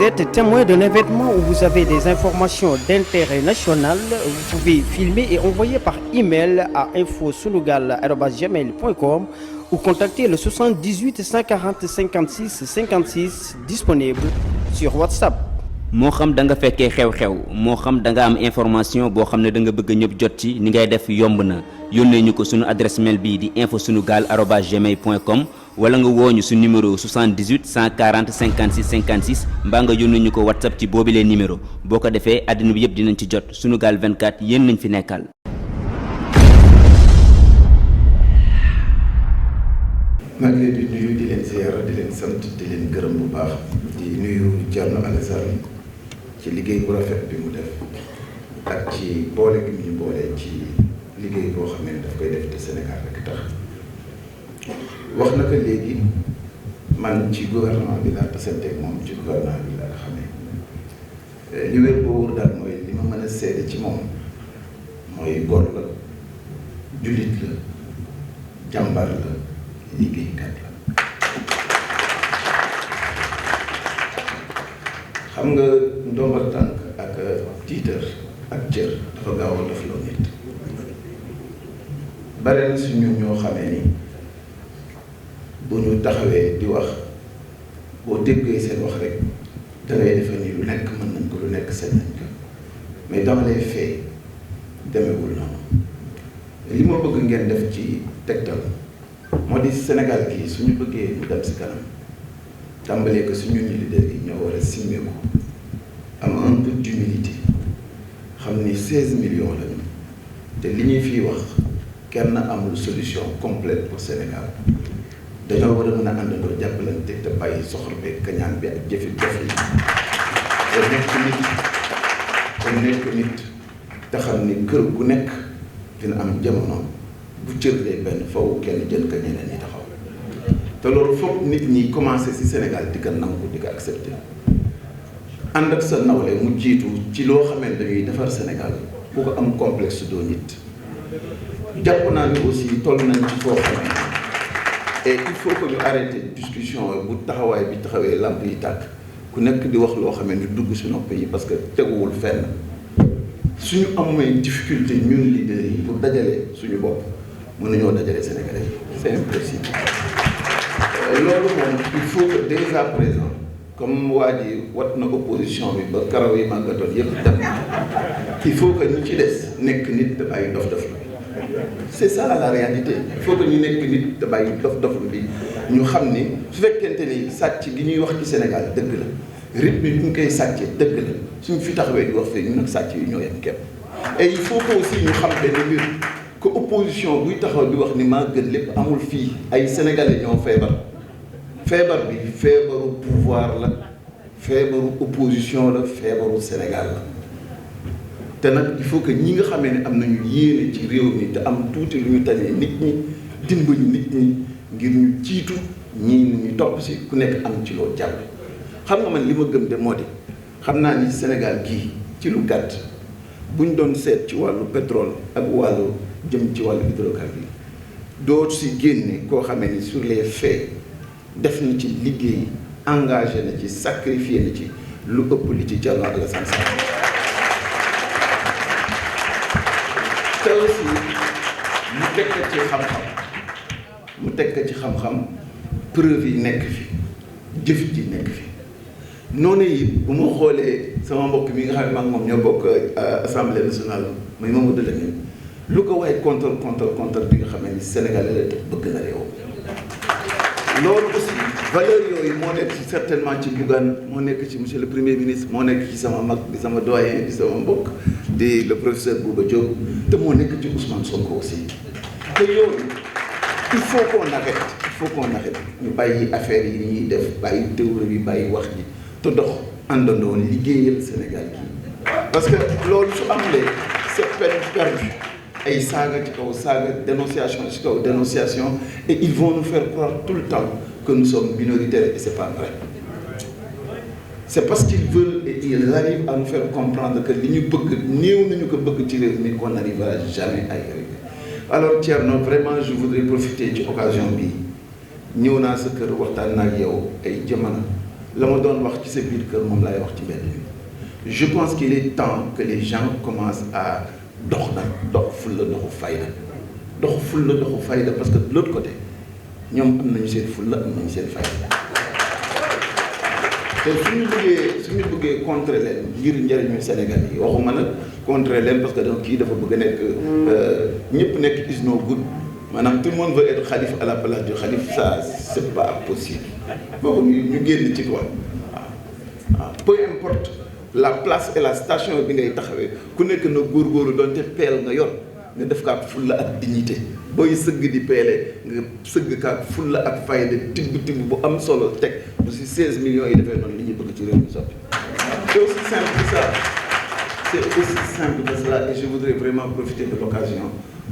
êtes témoin d'un événement où vous avez des informations d'intérêt national, vous pouvez filmer et envoyer par email à infosunugal@gmail.com ou contacter le 78 140 56 56 disponible sur WhatsApp. moo xam da nga fekkee xew-xew moo xam da nga am information boo xam ne da nga bëgg ñëpp jot ci ni ngay def yomb na yónnee ñu ko suñu adresse mail bii di infosunugal@gmail.com wala nga woo ñu su numéro 78 140 56 56 mbaa nga yónnee ñu ko WhatsApp ci boobilee numéro boo ko defee àddina bi yëpp dinañ ci jot Sunugal 24 yéen nañ fi nekkal. maa ngi leen di nuyu di leen ziyaara di leen sant di leen gërëm bu baax di nuyu Thierno Alassane ci liggéey bu rafet bi mu def ak ci boole gi ñu boole ci liggéey boo xam ne daf koy def te Sénégal rek tax wax na ko léegi man ci gouvernement bi laa tasanteeg moom ci gouvernement bi laa xamee li wér boo wóor daal mooy li ma mën a seede ci moom mooy góor la jullit la jàmbar la liggéeykat la xam nga ndombal tànk ak tiitar ak cër dafa gaaw a def loo nit bare na si ñun ñoo xamee ni bu ñu taxawee di wax boo déggee seen wax rek dangay defe ni lu nekk mën nañ ko lu nekk sañ nañ ko mais dans les faits demewul noonu li ma bëgg ngeen def ci tegtal moo di Sénégal gii suñu bëggee mu dem si kanam tàmbalee ko suñu leader yi ñoo war a simmeeku am un peu d'humilité xam ni 16 millions lañu te li ñuy fii wax kenn amul solution complète pour Sénégal dañoo war a mën a àndandoo jàppalante te bàyyi soxor beeg kañaan bi ak jëfi dof yi te nekk nit te xam ni kër gu nekk dina am jamono bu cërlee benn faw kenn jël ka ñeneen ñi taxaw te loolu foog nit ñi commencé ci Sénégal di ko nangu di ko accepté ànd ak sa nawle mu jiitu ci loo xamante dañuy defar Sénégal bu ko am complexe doo nit jàpp naa ni aussi toll nañ ci foo xamee et il faut que ñu arrêté discussion bu taxawaay bi taxawee lamp yi tàkk ku nekk di wax loo xamee ni dugg si nopp yi parce que teguwul fenn suñu amee difficulté ñun leader yi pour dajale suñu bopp mën nañoo dajale Sénégalais yi c'est impossible loolu moom il faut que dès à présent comme waa ji wat na opposition bi ba karaw yi màggatoon yëpp dem il faut que ñu ci des nekk nit te bàyyi dof-dof la c'est ça la réalité il faut que ñu nekk nit te bàyyi dof-dof bi ñu xam ni su fekkente ni sàcc gi ñuy wax ci Sénégal dëgg la rythme bi ñu koy sàccee dëgg la suñ fi taxawee di wax fii ñun nag sàcc yi ñoo yem képp et il faut que aussi ñu xam benn mbir que opposition buy taxaw di wax ni maa gën lépp amul fii ay sénégalais ñoo feebar bi feebaru pouvoir la feebaru opposition la feebaru Sénégal la te nag il faut que ñi nga xamee ne am nañu yéene ci réew mi te am tuuti lu ñu tanee nit ñi dimbali nit ñi ngir ñu jiitu ñii ñu topp si ku nekk am ci loo jàpp xam nga man li ma gëm de moo di xam naa ni Sénégal gii ci lu gàtt buñ doon seet ci wàllu pétrole ak wàllu jëm ci wàllu hydrocarbures doo si génne koo xamee ni sur les faits def na ci liggéey engagé na ci sacrifié na ci lu ëpp li ci Thierno Alassane Sall te aussi mu teg ko ci xam-xam preuve yi nekk fi jëf ji nekk fi noonu yi bu ma xoolee sama mbokk mi nga xam ne maa ngi moom ñoo bokk assemblée nationale muy Mamadou Lamine lu ko waaye contre bi nga xam ne Sénégal la te bëgg na réew loolu aussi valeur yooyu moo nekk ci certainement ci Bougane moo nekk ci monsieur le premier ministre moo nekk ci sama mag di sama doyen di sama mbokk di le professeur Bouba Diop te moo nekk ci Ousmane Sonko aussi te yooyu il faut qu'on arrête ñu bàyyi affaire yi ñuy def bàyyi théorie bi bàyyi wax ji te dox àndandoo liggéeyal Sénégal gi parce que loolu su amulee c'est peine perdue ay saaga ci kaw saaga dénonciation ci kaw dénonciation et ils vont nous faire croire tout le temps que nous sommes minoritaires et c'est pas vrai c'est parce qu'ils veulent et ils arrivent à nous faire comprendre que li ñu bëgg néew nañu ko bëgg ci réew mi qu'on n'arrivera jamais à y arriver alors Thierno vraiment je voudrais profiter ci occasion bi ñëw naa sa kër waxtaan naa ak yow ay jamono la ma doon wax ci sa biir kër moom laay wax ci mbedd mi. Je pense qu'il est temps que les gens commencent à dox nag dox fulla doxu fayda parce que de l'autre côté ñoom am nañu seen fulla am nañu seen fayda te suñu bëggee contrer leen ngir njëriñu Sénégal yi waxuma nag contrer leen parce que donc kii dafa bëgg a nekk ñëpp nekk is no good maanaam tout le monde veut être khalife à la place du khalife, ça c'est pas possible boobu ñu génn ci quoi waaw peu importe la place et la station bi ngay taxawee ku nekk na góorgóorlu doonte peel nga yor nga def ko ak fulla ak dignité booy sëgg di peele nga sëgg ko ak fulla ak fayda tibb bu am solo teg bu si 16 millions yi defee noonu li ñu bëgg ci réew mi soppi. C'est aussi simple que ça, c'est aussi simple que cela, et je voudrais vraiment profiter de l'occasion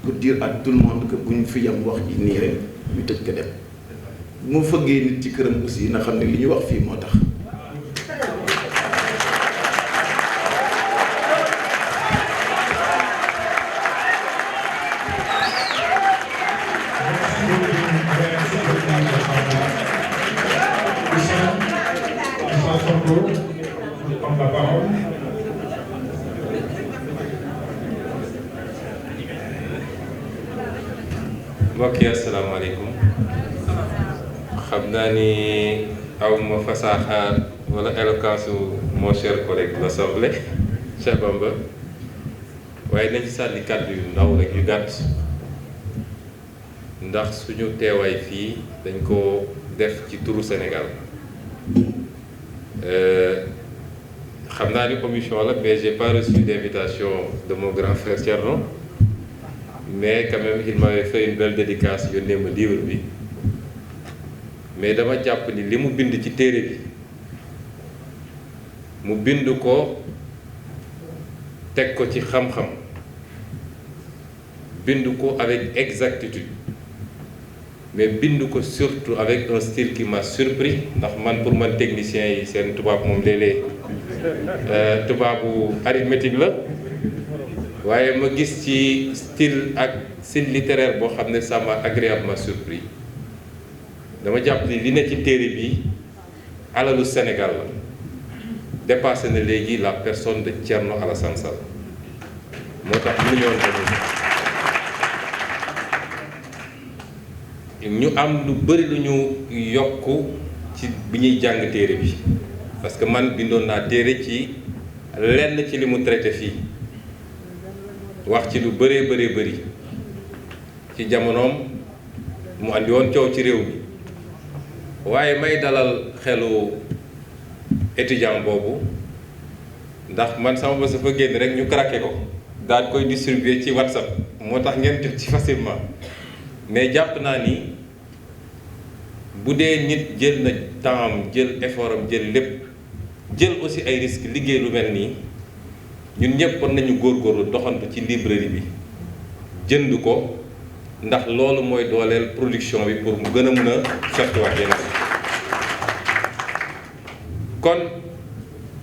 pour dire à tout le monde que bu ñu fi yam wax ji nii rek ñu tëj ko dem bu ma fëggee nit ci këram aussi na xam ne li ñu wax fii moo tax. mbokk yi asalaamaaleykum xam naa ni awma fasaaxa wala éloquence mon cher collègue de l'Assemblée Cheikh Bamba waaye nañ ci sànni kàddu yu ndaw rek yu gàtt ndax suñu teewaay fii dañ ko def ci turu Sénégal xam naa ni commission la mais j'ai pas reçu d'invitation de mon grand frère Thierno, mais quand même il m'avait fait une belle dédicace yónnee ma livre bi mais dama jàpp ni li mu bind ci téere bi mu bind ko teg ko ci xam-xam bind ko avec exactitude mais bind ko surtout avec un style qui m'a surpris ndax man pour man technicien yi seen tubaab moom léeg-léeg tubaabu arithmétique la waaye ma gis ci style littéraire boo xam ne ça m'a agréablement surpris dama jàpp ni li ne ci téere bi alalu Sénégal la dépassé na léegi la personne de Thierno Alassane Sall moo tax mu ñëwoon ñu am lu bari lu ñu yokk ci bi ñuy jàng téere bi parce que man bindoon naa téere ci lenn ci li mu traité fii wax ci lu bëree bëri ci jamonoom mu andi woon coow ci réew mi waaye may dalal xelu étudiant boobu ndax man sama bés dafa génn rek ñu craqué ko daal koy distribuer ci WhatsApp moo tax ngeen jot ci facilement mais jàpp naa ni bu dee nit jël na temps am jël effort am jël lépp jël aussi ay risques liggéey lu mel nii ñun ñëpp war nañu góorgóorlu doxantu ci librairie bi jënd ko ndax loolu mooy dooleel production bi pour mu gën a mën a sottiwaat yeneen kon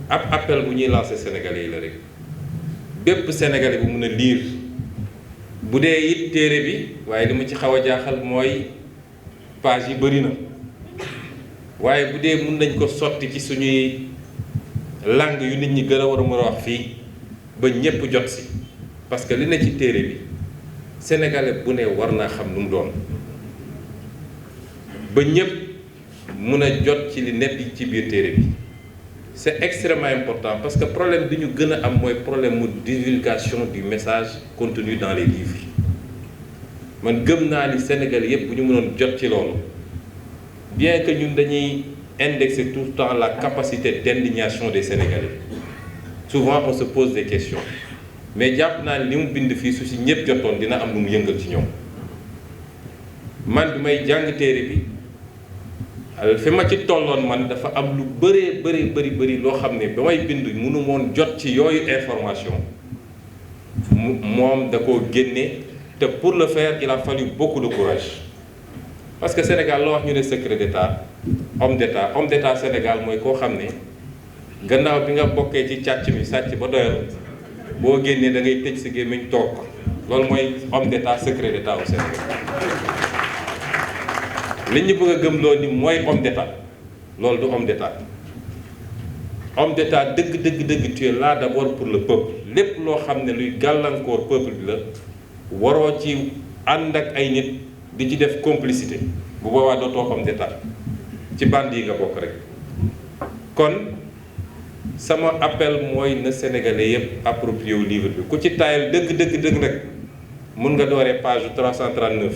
ab appel bu ñuy lancer Sénégalais yi la rek bépp Sénégalais bu mën a lire bu dee it téere bi waaye li ma ci xaw a jaaxal mooy page yi bëri na waaye bu dee mën nañ ko sotti ci suñuy langue yu nit ñi gën a war a mën a wax fii ba ñépp jot si parce que li ne ci téere bi sénégalais bu ne war naa xam lu mu doon ba ñépp mun a jot ci li nekk ci biir téere bi c'est extrêmement important parce que problème bi ñu gën a am mooy problème mu divulgation du message contenu dans les livres man gëm naa ni sénégalais yépp bu ñu mënoon jot ci loolu bien que ñun dañuy indexer tout le temps la capacité d'indignation des Sénégalais souvent on se pose des questions mais jàpp naa ni li mu bind fii su si ñëpp jotoon dina am lu mu yëngal ci ñoom man bi may jàng téere bi fi ma ci tolloon man dafa am lu bëri loo xam ne ba may bind mënu moon jot ci yooyu information moom da koo génne te pour le faire il a fallu beaucoup de courage parce que Sénégal loo wax ñu ne secret d'état homme d'état Sénégal mooy koo xam ne gannaaw bi nga bokkee ci càcc mi sàcc ba doyal boo génnee da ngay tëj sa gémmiñ toog loolu mooy homme d'état secret d'état au Sénégal li ñu bëgg a gëmloo ni mooy homme d'état loolu du homme d'état homme d'état dëgg tu es là d'abord pour le peuple lépp loo xam ne luy gàllankoor peuple bi la waroo ci ànd ak ay nit di ci def complicité bu boobaa dootoo homme d'état ci band yi nga bokk rek. kon sama appel mooy na sénégalais yépp approprié wu livre bi ku ci taayal dëgg rek mun nga dooree page 339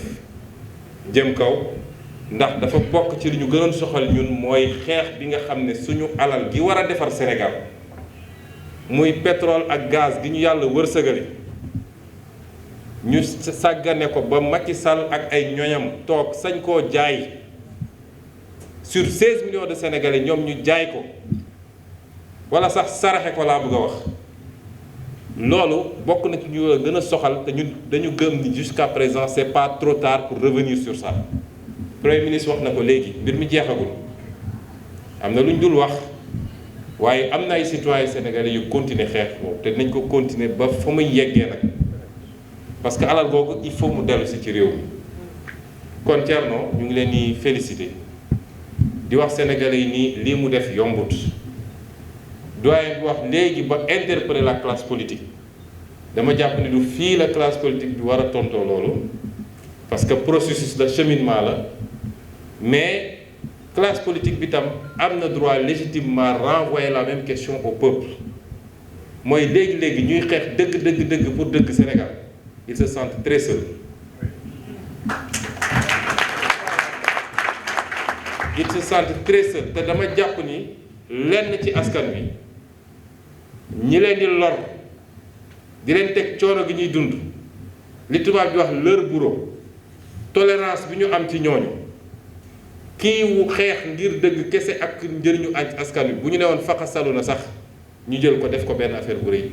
jëm kaw ndax dafa bokk ci li ñu gënoon soxal ñun mooy xeex bi nga xam ne suñu alal gi war a defar Sénégal muy pétrole ak gaz gi ñu yàlla wërsëgale ñu sàggane ko ba Macky Sall ak ay ñoñam toog sañ koo jaay sur 16 millions de Sénégalais ñoom ñu jaay ko wala sax saraxe ko laa bëgg a wax loolu bokk na ci ñu gën a soxal te ñun dañu gëm ni jusqu'à présent c'est pas trop tard pour revenir sur ça. Premier ministre wax na ko léegi mbir mi jeexagul am na lu ñu dul wax waaye am na ay citoyens sénégalais yu continuer xeex boobu te nañ ko continuer ba fa muy yeggee nag parce que alal googu il faut mu dellu si ci réew mi. kon Thierno ñu ngi leen di féliciter di wax sénégalais yi nii lii mu def yombut doyen bi wax léegi ba interpeller la classe politique dama jàpp ni du fii la classe politique bi war a tontoo loolu parce que processus de cheminement la. Mais classe politique bi tam am na droit légitimement renvoyer la même question au peuple mooy léegi ñuy xeex dëgg pour dëgg Sénégal ils se sentent très seuls te dama jàpp ni lenn ci askan wi ñi leen di lor di leen teg coono gi ñuy dund li tubaab bi wax leur bourreau tolérance bi ñu am ci ñooñu kii wu xeex ngir dëgg kese ak njëriñu askan wi bu ñu ne woon faxasalu na sax ñu jël ko def ko benn affaire bu rëy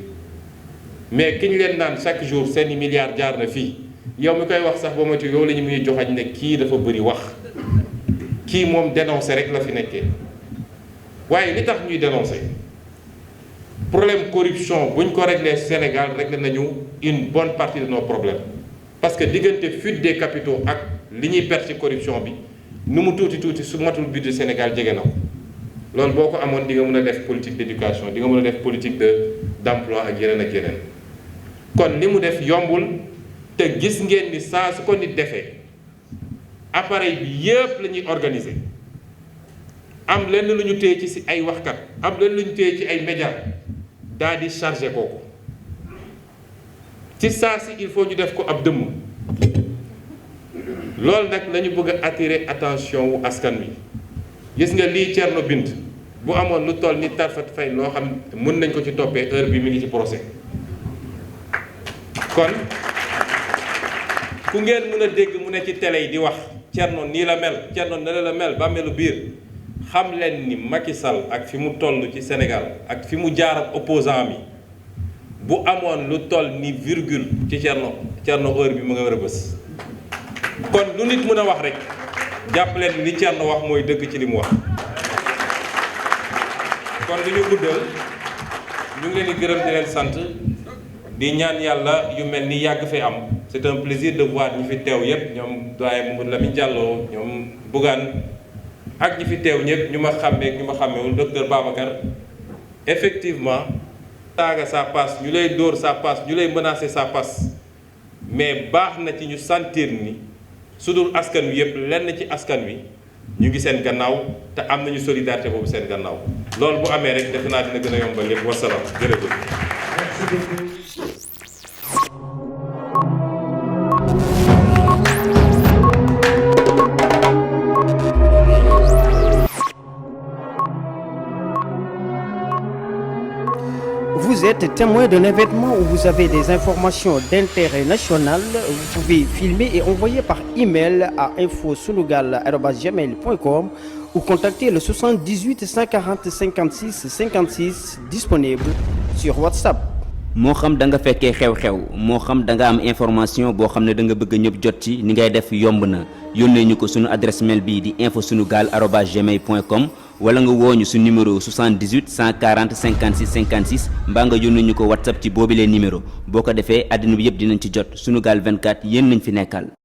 mais ki ñu leen naan chaque jour seeni milliards jaar na fii yow mi koy wax sax ba ma ci yow la ñu muy joxañ ne kii dafa bëri wax kii moom dénoncé rek la fi nekkee waaye li tax ñuy dénoncé problème corruption buñ ko réglé Sénégal réglé nañu une bonne partie de nos problèmes parce que diggante fuite des capitaux ak li ñuy perte ci corruption bi nu mu tuuti su matul budget Sénégal jege na ko loolu boo ko amoon di nga mën a def politique d'éducation di nga mën a def politique d'emploi ak yeneen kon li mu def yombul te gis ngeen ni saa su ko nit defee appareil bi yépp la ñuy organiser am lenn lu ñu téye ci ay waxkat am lenn lu ñu téye ci ay médias daal di chargé kooku ci saa si il faut ñu def ko ab dëmm loolu nag lañu bëgg a attirer attention wu askan wi gis nga lii Thierno bind bu amoon lu toll ni tarfat fay loo xam mën nañ ko ci toppee heure bi mi ngi ci procès kon ku ngeen mën a dégg mu ne ci télé yi di wax Thierno nii la mel Thierno ne la mel ba melu biir xam leen ni Macky Sall ak fi mu toll ci Sénégal ak fi mu jaar ak opposant mi bu amoon lu toll ni virgule ci Thierno heure bi mu nga war a bës kon lu nit mën a wax rek jàpp leen li Thierno wax mooy dëgg ci li mu wax kon du ñu guddal ñu ngi leen di gërëm di leen sant di ñaan yàlla yu mel ni yàgg fee am c'est un plaisir de voir ñi fi teew yépp ñoom doyen Mamadou Lamine Diallo ñoom Bougane ak ñi fi teew ñëpp ñu ma xàmmee ak ñu ma xàmmewul docteur Babacar effectivement saaga ça passe ñu lay dóor ça passe ñu lay menacer ça passe mais baax na ci ñu sentir ni su dul askan wi yëpp lenn ci askan wi ñu ngi seen gannaaw te am nañu solidarité boobu seen gannaaw loolu bu amee rek defe naa dina gën a yombal lépp wasalaam jërëjëf. Vous êtes témoin d'un événement où vous avez des informations d'intérêt national, vous pouvez filmer et envoyer par email à infosunugal@gmail.com ou contacter le 78 140 56 56 disponible sur WhatsApp. moo xam da nga fekkee xew-xew moo xam da nga am information boo xam ne da nga bëgg ñëpp jot ci ni ngay def yomb na yónnee ñu ko sunu adresse mail bii di infosunugal@gmail.com wala nga wooñu su numéro 78 140 56 56 mbaa nga yónnee ñu ko WhatsApp ci boobilee numéro boo ko defee àddina bi yëpp dinañ ci jot Sunugal 24 yéen nañ fi nekkal.